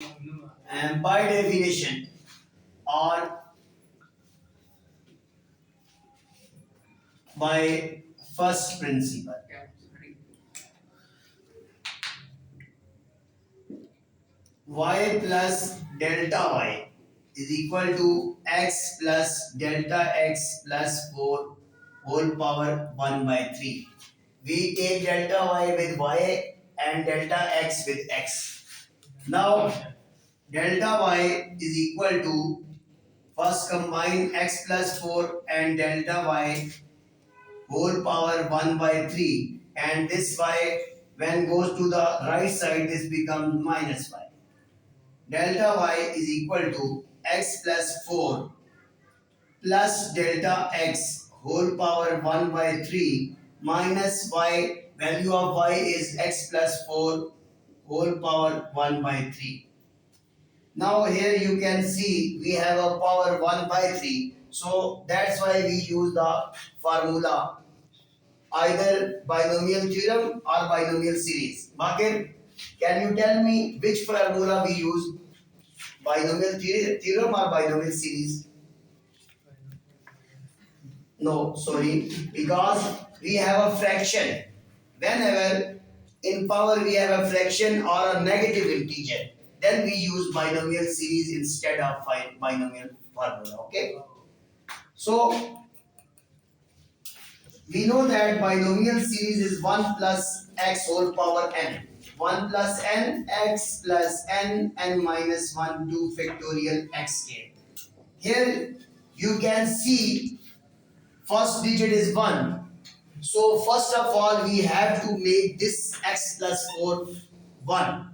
And by definition or by first principle, y plus delta y is equal to x plus delta x plus 4 whole power 1 by 3. We take delta y with y and delta x with x. Now delta y is equal to, first combine x plus 4 and delta y whole power 1 by 3, and this y when goes to the right side this becomes minus y. Delta y is equal to x plus 4 plus delta x whole power 1 by 3 minus y, value of y is x plus 4 whole power 1 by 3. Now here you can see we have a power 1 by 3. So that's why we use the formula either binomial theorem or binomial series. Bakir, can you tell me which formula we use? Binomial theorem or binomial series? No, sorry, because we have a fraction. Whenever in power we have a fraction or a negative integer, then we use binomial series instead of binomial formula. Okay. So we know that binomial series is 1 plus x whole power n. 1 plus n, x plus n minus 1 2 factorial x k. Here you can see first digit is 1. So first of all we have to make this x plus 4 1.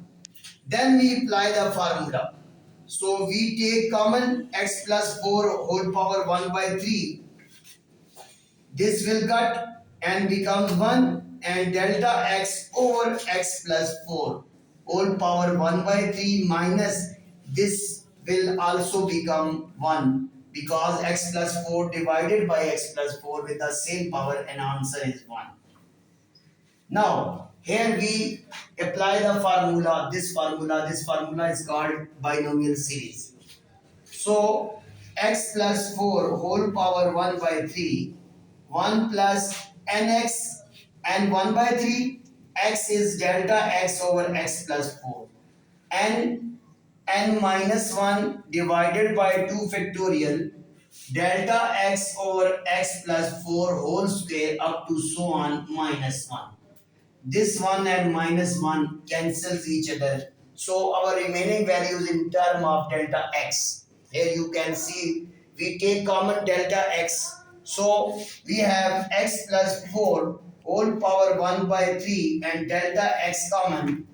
Then we apply the formula. So we take common x plus 4 whole power 1 by 3. This will cut and becomes 1, and delta x over x plus 4 whole power 1 by 3 minus this will also become 1, because x plus 4 divided by x plus 4 with the same power and answer is 1. Now here we apply the formula. This formula is called binomial series. So x plus 4 whole power 1 by 3, 1 plus nx, and 1 by 3, x is delta x over x plus 4, n minus 1 divided by 2 factorial, delta x over x plus 4 whole square up to so on minus 1. This 1 and minus 1 cancels each other. So our remaining values in term of delta x. Here you can see we take common delta x. So we have x plus 4 whole power 1 by 3 and delta x common.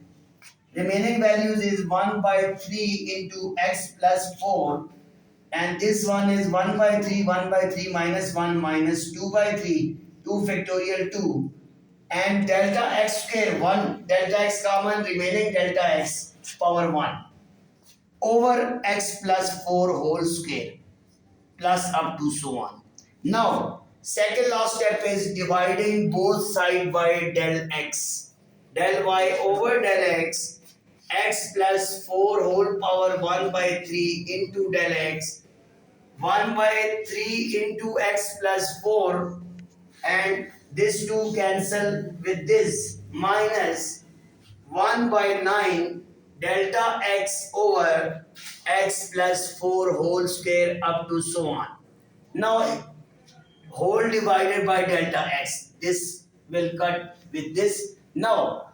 Remaining values is 1 by 3 into x plus 4, and this one is 1 by 3, 1 by 3 minus 1 minus 2 by 3, 2 factorial 2, and delta x square 1, delta x common, remaining delta x power 1 over x plus 4 whole square plus up to so on. Now second last step is dividing both sides by del x. Del y over del x, x plus 4 whole power 1 by 3 into del x, 1 by 3 into x plus 4, and this 2 cancel with this minus 1 by 9 delta x over x plus 4 whole square up to so on. Now whole divided by delta x, this will cut with this. Now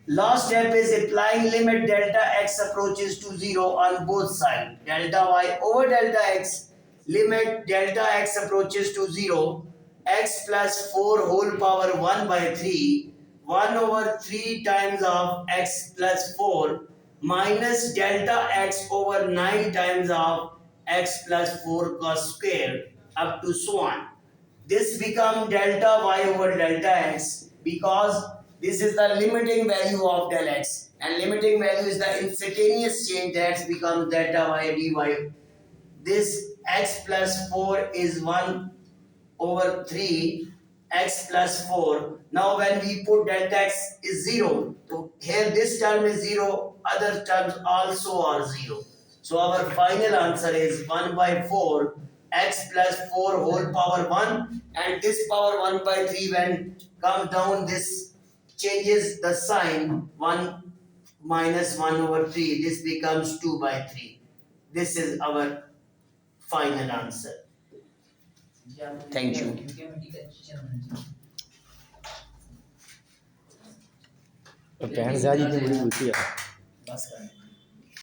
last step is applying limit delta x approaches to 0 on both sides. Delta y over delta x, limit delta x approaches to 0, x plus 4 whole power 1 by 3, 1 over 3 times of x plus 4 minus delta x over 9 times of x plus 4 cos square up to so on. This becomes delta y over delta x, because this is the limiting value of del x, and limiting value is the instantaneous change that becomes delta y dy. This x plus 4 is 1 over 3 x plus 4. Now when we put delta x is 0, so here this term is 0, other terms also are 0. So our final answer is 1 by 4 x plus 4 whole power 1, and this power 1 by 3 when comes down this changes the sign, 1 minus 1 over 3, this becomes 2 by 3. This is our final answer. Thank you. भैन ज़्यादा बड़ी बोलती है।